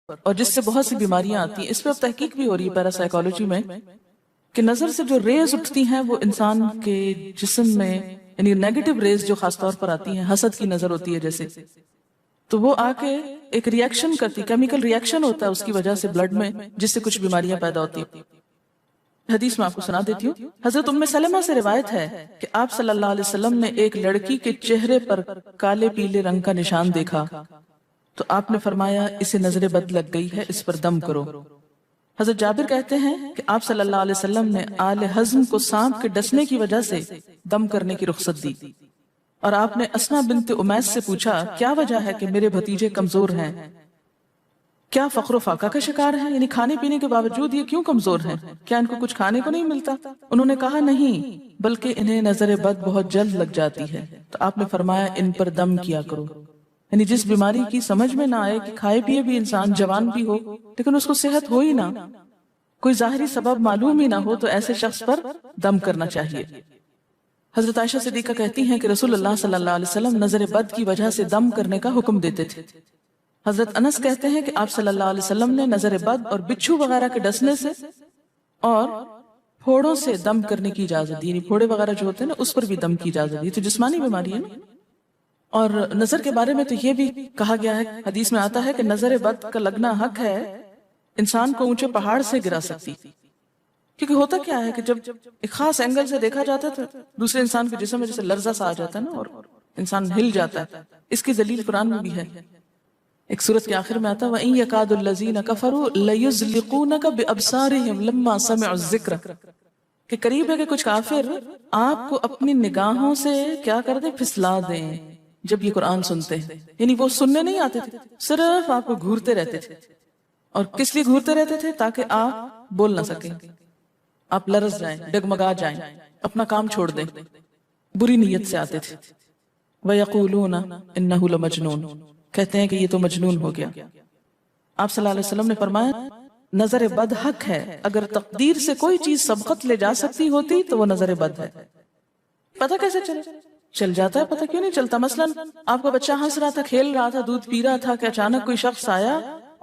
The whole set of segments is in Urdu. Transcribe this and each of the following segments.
اور جس سے بہت سی بیماریاں آتی ہیں. اس پہ اب تحقیق بھی ہو رہی ہے پیراسائیکالوجی میں کہ نظر سے جو ریز اٹھتی ہیں وہ انسان کے جسم میں، یعنی نیگیٹو ریز جو خاص طور پر آتی ہیں، حسد کی نظر ہوتی ہے جیسے، تو وہ آ کے ایک ریئیکشن کرتی، کیمیکل ریئیکشن ہوتا ہے اس کی وجہ سے بلڈ میں، جس سے کچھ بیماریاں پیدا ہوتی ہیں. حدیث میں آپ کو سنا دیتی ہوں. حضرت ام سلمہ سے روایت ہے کہ آپ صلی اللہ علیہ وسلم نے ایک لڑکی کے چہرے پر کالے پیلے رنگ کا نشان دیکھا تو آپ نے فرمایا اسے نظر بد لگ گئی ہے، اس پر دم کرو. حضرت جابر کہتے ہیں کہ آپ صلی اللہ علیہ وسلم نے آل حزم کو سانپ کے ڈسنے کی وجہ سے دم کرنے کی رخصت دی، اور آپ نے اسما بنت امیس سے پوچھا کیا وجہ ہے کہ میرے بھتیجے کمزور ہیں، کیا فقر و فاقہ کا شکار ہیں، یعنی کھانے پینے کے باوجود یہ کیوں کمزور ہیں، کیا ان کو کچھ کھانے کو نہیں ملتا؟ انہوں نے کہا نہیں، بلکہ انہیں نظر بد بہت جلد لگ جاتی ہے. تو آپ نے فرمایا ان پر دم کیا کرو. یعنی جس بیماری کی سمجھ میں نہ آئے کہ کھائے پیے بھی انسان، جوان بھی ہو لیکن اس کو صحت ہو ہی نہ، کوئی ظاہری سبب معلوم ہی نہ ہو، تو ایسے شخص پر دم کرنا چاہیے. حضرت عائشہ صدیقہ کہتی ہیں کہ رسول اللہ صلی اللہ علیہ وسلم نظر بد کی وجہ سے دم کرنے کا حکم دیتے تھے. حضرت انس کہتے ہیں کہ آپ صلی اللہ علیہ وسلم نے نظر بد اور بچھو وغیرہ کے ڈسنے سے اور پھوڑوں سے دم کرنے کی اجازت دی، یعنی پھوڑے وغیرہ جو ہوتے ہیں نا اس پر بھی دم کی اجازت دی. تو جسمانی بیماری ہے نا. اور نظر کے بارے میں تو یہ بھی کہا گیا ہے، حدیث میں آتا ہے کہ نظر بد کا لگنا حق ہے، انسان کو اونچے پہاڑ سے گرا سکتی. کیونکہ ہوتا کیا ہے کہ جب ایک خاص اینگل سے دیکھا جاتا ہے تو دوسرے انسان کے جسم میں جیسے لرزہ سا آ جاتا ہے نا اور انسان ہل جاتا ہے. اس کی دلیل قرآن میں بھی ہے. ایک سورت کے آخر میں آتا ہے وَإِن يَكَادُ الَّذِينَ كَفَرُوا لَيُزْلِقُونَكَ بِأَبْصَارِهِمْ لَمَّا سَمِعُوا الذِّكْرَ، کہ قریب ہے کہ کچھ کافر آپ کو اپنی نگاہوں سے کیا کر دیں، پھسلا دیں جب یہ قرآن سنتے ہیں. یعنی وہ سننے نہیں آتے تھے، صرف آپ کو گھورتے رہتے تھے. اور کس لیے گھورتے رہتے تھے؟ تاکہ آپ بول نہ سکیں، آپ لرز جائیں، ڈگمگا جائیں، اپنا کام چھوڑ دیں. بری نیت سے آتے تھے. وَيَقُولُونَ إِنَّهُ لَمَجْنُونَ، کہتے ہیں کہ یہ تو مجنون ہو گیا. آپ صلی اللہ علیہ وسلم نے فرمایا نظر بد حق ہے، اگر تقدیر سے کوئی چیز سبقت لے جا سکتی ہوتی تو وہ نظر بد ہے. پتہ کیسے چل جاتا ہے؟ پتہ کیوں نہیں چلتا؟ مثلا آپ کا بچہ ہنس رہا تھا، کھیل رہا تھا، دودھ پی رہا تھا کہ اچانک کوئی شخص آیا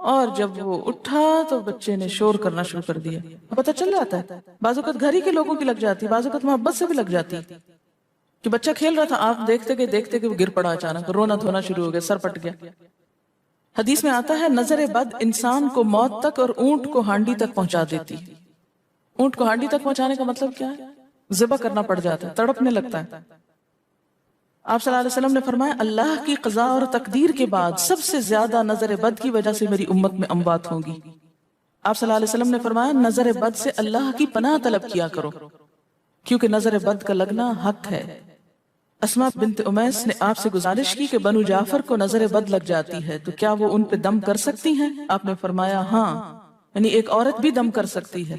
اور جب وہ اٹھا تو بچے نے شور کرنا شروع کر دیا. پتہ چل جاتا ہے. بعض اوقات گھر ہی کے لوگوں کی لگ جاتی، بعض اوقات محبت سے بھی لگ جاتی کہ بچہ کھیل رہا تھا، آپ دیکھتے کہ وہ گر پڑا، اچانک رونا دھونا شروع ہو گیا، سر پٹ گیا. حدیث میں آتا ہے نظر بد انسان کو موت تک اور اونٹ کو ہانڈی تک پہنچا دیتی. اونٹ کو ہانڈی تک پہنچانے کا مطلب کیا ہے؟ ذبح کرنا پڑ جاتا ہے، تڑپنے لگتا ہے. آپ صلی اللہ علیہ وسلم نے فرمایا اللہ کی قضاء اور تقدیر کے بعد سب سے زیادہ نظر بد کی وجہ سے میری امت میں اموات ہوں گی. آپ صلی اللہ علیہ وسلم نے فرمایا نظر بد سے اللہ کی پناہ طلب کیا کرو، کیونکہ نظر بد کا لگنا حق ہے. اسما بنت امیس نے آپ سے گزارش کی کہ بنو جعفر کو نظر بد لگ جاتی ہے تو کیا وہ ان پہ دم کر سکتی ہیں؟ آپ نے فرمایا ہاں، یعنی ایک عورت بھی دم کر سکتی ہے،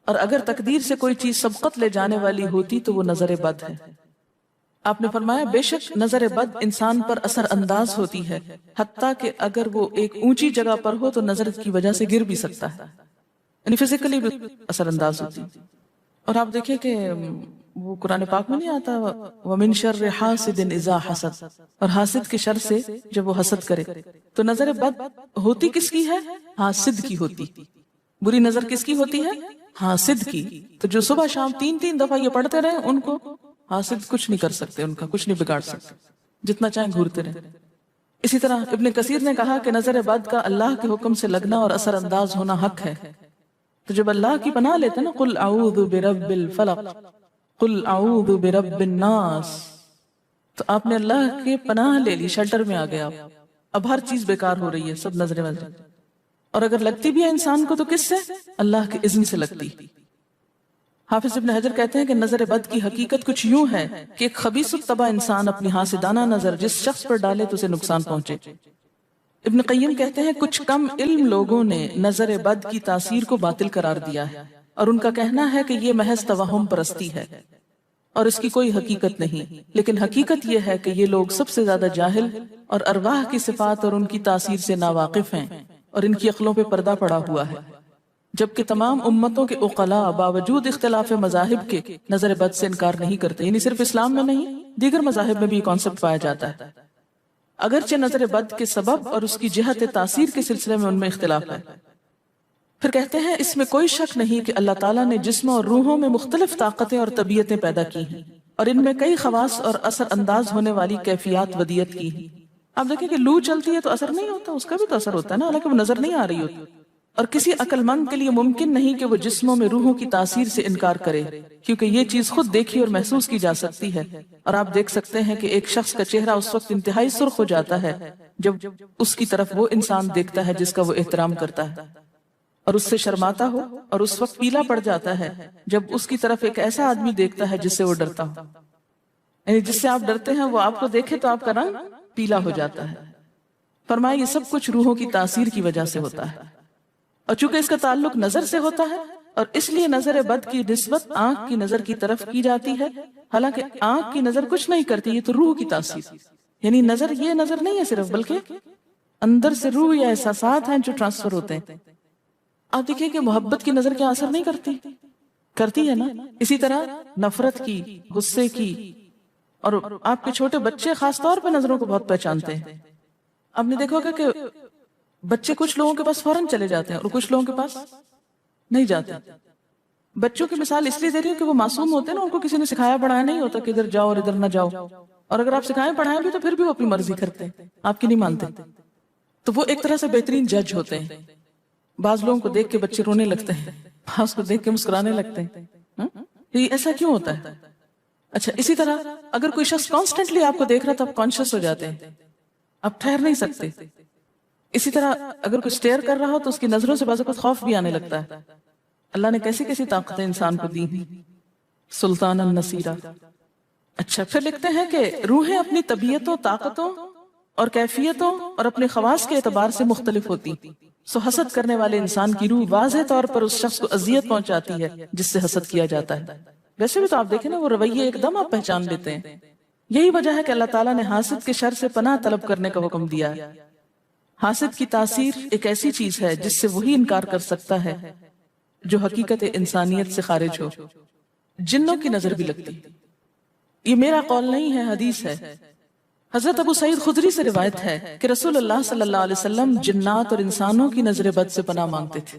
اور اگر تقدیر سے کوئی چیز سبقت لے جانے والی ہوتی تو وہ نظر بد ہے. آپ نے فرمایا بے شک نظر بد انسان پر اثر انداز ہوتی ہے، حتیٰ کہ اگر وہ ایک اونچی جگہ پر ہو تو نظر کی وجہ سے گر بھی سکتا ہے، یعنی فزیکلی بھی اثر انداز ہوتی. اور آپ دیکھیں کہ وہ قرآن پاک میں نہیں آتا وَمِن شَرِّ حَاسِدٍ إِذَا حَسَدَ، اور حاسد کی شر سے جب وہ حسد کرے. تو نظر بد ہوتی کس کی ہے؟ حاسد کی ہوتی. بری نظر کس کی ہوتی ہے؟ حاسد کی. تو جو صبح شام 3 دفعہ یہ پڑھتے رہے ان کو حاسد کچھ نہیں کر سکتے، ان کا کچھ نہیں بگاڑ سکتے، جتنا چاہیں گھورتے رہے. اسی طرح ابن کثیر نے کہا کہ نظر بد کا اللہ کے حکم سے لگنا اور اثر انداز ہونا حق ہے. تو جب اللہ کی پناہ لیتے نا قل اعوذ برب الفلق قل اعوذ برب الناس، تو آپ نے اللہ کے پناہ لے لی، شیلٹر میں آ گیا. اب ہر چیز بیکار ہو رہی ہے، سب نظر بد. اور اگر لگتی بھی ہے انسان کو تو کس سے؟ اللہ کے اذن سے لگتی. حافظ ابن حجر کہتے ہیں کہ نظر بد کی حقیقت کچھ یوں ہے کہ ایک خبیث الطبع انسان اپنی حاسدانہ نظر جس شخص پر ڈالے تو اسے نقصان پہنچے. ابن قیم کہتے ہیں کچھ کم علم لوگوں نے نظر بد کی تاثیر کو باطل قرار دیا ہے، اور ان کا کہنا ہے کہ یہ محض توہم پرستی ہے اور اس کی کوئی حقیقت نہیں. لیکن حقیقت یہ ہے کہ یہ لوگ سب سے زیادہ جاہل اور ارواح کی صفات اور ان کی تاثیر سے ناواقف ہیں، اور ان کی عقلوں پہ پردہ پڑا ہوا ہے. جبکہ تمام امتوں کے عقلاء باوجود اختلاف مذاہب کے نظر بد سے انکار نہیں کرتے. یعنی صرف اسلام میں نہیں، دیگر مذاہب میں بھی یہ کانسیپٹ پایا جاتا ہے. اگرچہ نظر بد کے سبب اور اس کی جہت تاثیر کے سلسلے میں ان میں اختلاف ہے۔ پھر کہتے ہیں اس میں کوئی شک نہیں کہ اللہ تعالیٰ نے جسموں اور روحوں میں مختلف طاقتیں اور طبیعتیں پیدا کی ہیں، اور ان میں کئی خواص اور اثر انداز ہونے والی کیفیات ودیت کی ہیں۔ آپ دیکھیں کہ لو چلتی ہے تو اثر نہیں ہوتا، اس کا بھی تو اثر ہوتا ہے نا، حالانکہ وہ نظر نہیں آ رہی ہوتی۔ اور کسی عقل مند کے لیے ممکن نہیں کہ وہ جسموں میں روحوں کی تاثیر سے انکار کرے، کیونکہ یہ چیز خود دیکھی اور محسوس کی جا سکتی ہے۔ اور آپ دیکھ سکتے ہیں کہ ایک شخص کا چہرہ اس وقت انتہائی سرخ ہو جاتا ہے جب اس کی طرف وہ انسان دیکھتا ہے جس کا وہ احترام کرتا ہے، اور اس سے شرماتا ہو، اور اس وقت پیلا پڑ جاتا ہے جب اس کی طرف ایک ایسا آدمی دیکھتا ہے جس سے وہ ڈرتا ہو، یعنی جس سے آپ ڈرتے ہیں وہ آپ کو دیکھے تو آپ کا رنگ پیلا ہو جاتا ہے۔ فرمایا یہ سب کچھ روحوں کی تاثیر کی وجہ سے ہوتا ہے، اور چونکہ اس کا تعلق نظر سے ہوتا ہے اور اس لیے نظر بد کی نسبت آنکھ کی نظر کی طرف کی جاتی ہے، حالانکہ آنکھ کی نظر کچھ نہیں کرتی، یہ تو روح کی تاثیر، یعنی نظر یہ نظر نہیں ہے صرف، بلکہ اندر سے روح یا احساسات ہیں جو ٹرانسفر ہوتے ہیں۔ آپ دیکھیں کہ محبت کی نظر کیا اثر نہیں کرتی؟ کرتی ہے نا۔ اسی طرح نفرت کی، غصے کی، اور آپ کے چھوٹے بچے خاص طور پہ نظروں کو بہت پہچانتے ہیں۔ آپ نے دیکھا ہوگا کہ بچے کچھ لوگوں کے پاس فوراً چلے جاتے ہیں اور کچھ لوگوں کے پاس نہیں جاتے۔ بچوں کی مثال اس لیے دے رہی ہوں کہ وہ معصوم ہوتے ہیں نا، ان کو کسی نے سکھایا پڑھایا نہیں ہوتا کہ ادھر جاؤ اور ادھر نہ جاؤ، اور اگر آپ سکھائیں پڑھائیں بھی تو پھر بھی وہ اپنی مرضی کرتے ہیں، آپ کی نہیں مانتے، تو وہ ایک طرح سے بہترین جج ہوتے ہیں۔ بعض لوگوں کو دیکھ کے بچے رونے لگتے ہیں، بعض کو دیکھ کے مسکرانے لگتے ہیں۔ یہ ایسا کیوں ہوتا ہے؟ اچھا، اسی طرح اگر کوئی شخص کانسٹنٹلی آپ کو دیکھ رہا تو آپ کانشیس ہو جاتے ہیں، آپ ٹھہر نہیں سکتے۔ اسی طرح اگر کوئی سٹیئر کر رہا ہو تو اس کی نظروں سے بعض اوقات خوف بھی آنے لگتا ہے۔ اللہ نے کیسی کیسی طاقتیں انسان کو دی ہیں، سلطان النصیرہ۔ اچھا، پھر لکھتے ہیں کہ روحیں اپنی طبیعتوں، طاقتوں اور کیفیتوں اور اپنے خواص کے اعتبار سے مختلف ہوتی، سو حسد کرنے والے انسان کی روح واضح طور پر اس شخص کو اذیت پہنچاتی ہے جس سے حسد کیا جاتا ہے۔ ویسے بھی تو آپ دیکھیں نا، وہ رویے ایک دم آپ پہچان لیتے ہیں۔ یہی وجہ ہے کہ اللہ تعالیٰ نے حاسد کے شر سے پناہ طلب کرنے کا حکم دیا ہے۔ حاسد کی تاثیر ایک ایسی چیز ہے جس سے وہی انکار کر سکتا ہے جو حقیقت انسانیت سے خارج ہو۔ جنوں کی نظر بھی لگتی، یہ میرا قول نہیں ہے، حدیث ہے۔ حضرت ابو سعید خدری سے روایت ہے کہ رسول اللہ صلی اللہ علیہ وسلم جنات اور انسانوں کی نظر بد سے پناہ مانگتے تھے،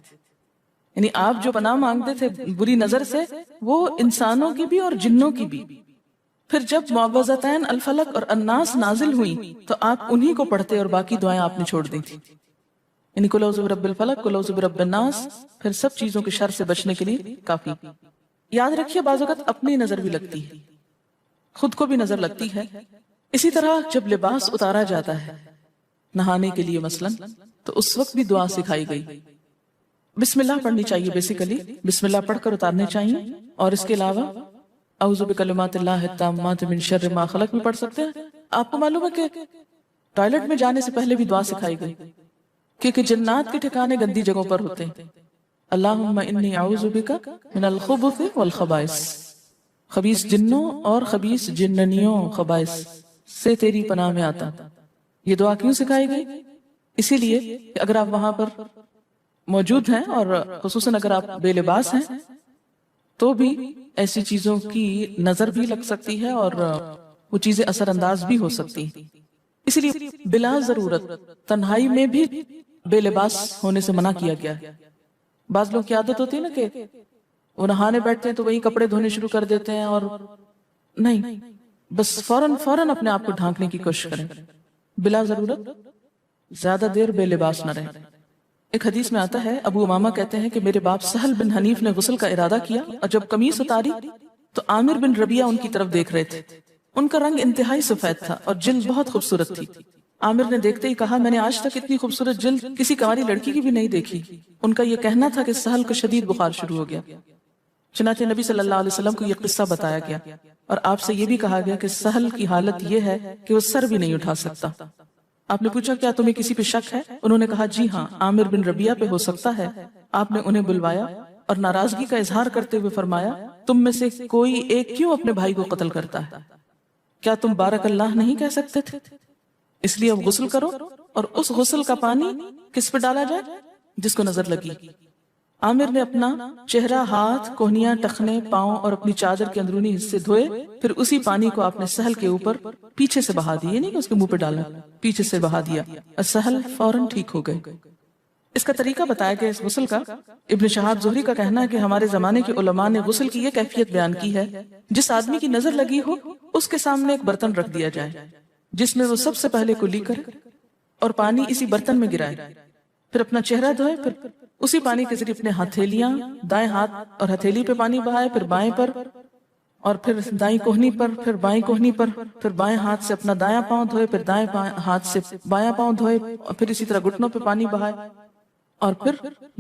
یعنی آپ جو پناہ مانگتے تھے بری نظر سے، وہ انسانوں کی بھی اور جنوں کی بھی۔ پھر جب معوذتین الفلق اور الناس نازل ہوئی تو آپ انہی کو پڑھتے اور باقی دعائیں آپ نے چھوڑ دی تھی، یعنی قل اعوذ برب الفلق، قل اعوذ برب الناس، پھر سب چیزوں کے شر سے بچنے کے لیے کافی۔ یاد رکھیے بعض اوقات اپنی نظر بھی لگتی ہے، خود کو بھی نظر لگتی ہے۔ اسی طرح جب لباس اتارا جاتا ہے نہانے کے لیے مثلا، تو اس وقت بھی دعا سکھائی گئی۔ بسم اللہ پڑھنی چاہیے، بیسیکلی بسم اللہ پڑھ کر اتارنے چاہیے، اور اس کے علاوہ اعوذ بکلمات اللہ التامات من شر ما خلق بھی پڑھ سکتے ہیں۔ آپ کو معلوم ہے کہ ٹوائلٹ میں جانے سے پہلے بھی دعا سکھائی گئی، کیونکہ جنات کے ٹھکانے گندی جگہوں پر ہوتے ہیں۔ اللہم انی اعوذ بک من الخبث والخبائث، خبیث جنوں اور خبیث جننیوں، خبائث سے تیری پناہ میں آتا۔ یہ دعا کیوں سکھائی گئی؟ اسی لیے کہ اگر آپ وہاں پر موجود ہیں اور خصوصاً اگر آپ بے لباس ہیں تو بھی ایسی چیزوں کی نظر بھی لگ سکتی ہے اور وہ چیزیں اثر انداز بھی ہو سکتی ہیں۔ اسی لیے بلا ضرورت تنہائی میں بھی بے لباس ہونے سے منع کیا گیا ہے۔ بعض لوگ کی عادت ہوتی ہے نا کہ وہ نہانے بیٹھتے ہیں تو وہی کپڑے دھونے شروع کر دیتے ہیں، اور نہیں، بس فوراً اپنے آپ کو ڈھانکنے کی کوشش کریں، بلا ضرورت زیادہ دیر بے لباس نہ رہیں۔ ایک حدیث میں آتا ہے، ابو امامہ کہتے ہیں کہ میرے باپ سہل بن حنیف نے غسل کا ارادہ کیا، اور جب قمیص اتاری تو عامر بن ربیہ ان کی طرف دیکھ رہے تھے۔ ان کا رنگ انتہائی سفید تھا اور جلد بہت خوبصورت تھی۔ عامر نے دیکھتے ہی کہا، میں نے آج تک اتنی خوبصورت جلد کسی کنواری لڑکی کی بھی نہیں دیکھی۔ ان کا یہ کہنا تھا کہ سہل کو شدید بخار شروع ہو گیا، چنانچہ نبی صلی اللہ علیہ وسلم کو یہ قصہ بتایا گیا، اور آپ سے یہ بھی کہا گیا کہ سہل کی حالت یہ ہے کہ وہ سر بھی نہیں اٹھا سکتا۔ آپ نے پوچھا کیا تمہیں کسی پہ شک ہے؟ انہوں نے کہا جی ہاں، عامر بن ربیہ پہ ہو سکتا ہے۔ آپ نے انہیں بلوایا اور ناراضگی کا اظہار کرتے ہوئے فرمایا، تم میں سے کوئی ایک کیوں اپنے بھائی کو قتل کرتا ہے؟ کیا تم بارک اللہ نہیں کہہ سکتے تھے؟ اس لیے اب غسل کرو، اور اس غسل کا پانی کس پہ ڈالا جائے؟ جس کو نظر لگی۔ عامر نے اپنا چہرہ، ہاتھ، کوہنیاں، ٹخنے، پاؤں اور اپنی چادر کے اندرونی حصے دھوئے، پھر اسی پانی کو آپ نے سہل کے اوپر پیچھے سے بہا دیا، نہیں کہ اس کے منہ پہ ڈالنا، پیچھے سے بہا دیا، اور سہل فوراً ٹھیک ہو گئے۔ اس کا طریقہ بتایا گیا اس غسل کا۔ ابن شہاب زہری کا کہنا ہے کہ ہمارے زمانے کے علماء نے غسل کی یہ کیفیت بیان کی ہے، جس آدمی کی نظر لگی ہو اس کے سامنے ایک برتن رکھ دیا جائے جس میں وہ سب سے پہلے کلی کرے اور پانی اسی برتن میں گرائے، پھر اپنا چہرہ دھوئے، پھر اسی پانی کے ذریعے اپنے ہتھیلیاں، دائیں ہاتھ اور ہتھیلی پہ پانی بہائے، پھر بائیں پر، اور پھر دائیں کوہنی پر، پھر بائیں کوہنی پر، پھر بائیں ہاتھ سے اپنا دایاں پاؤں دھوئے، پھر دائیں ہاتھ سے بایاں پاؤں دھوئے، اور پھر اسی طرح گھٹنوں پہ پانی بہائے، اور پھر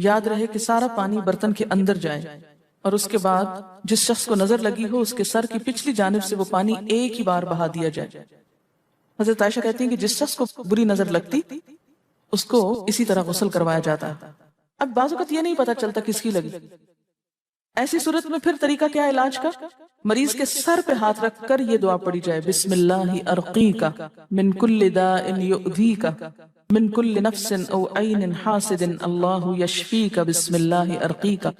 یاد رہے کہ سارا پانی برتن کے اندر جائے، اور اس کے بعد جس شخص کو نظر لگی ہو اس کے سر کی پچھلی جانب سے وہ پانی ایک ہی بار بہا دیا جائے۔ حضرت عائشہ کہتی ہیں کہ جس شخص کو بری نظر لگتی اس کو اسی طرح غسل کروایا جاتا ہے۔ اب بعض اوقات یہ نہیں پتا چلتا کس کی لگی، ایسی صورت میں پھر طریقہ کیا علاج کا؟ مریض کے سر پہ ہاتھ رکھ کر یہ دعا پڑھی جائے، بسم اللہ ارقیکا من کل داء یؤذیکا من کل نفس او عین حاسد اللہ یشفیک بسم اللہ ارقیکا۔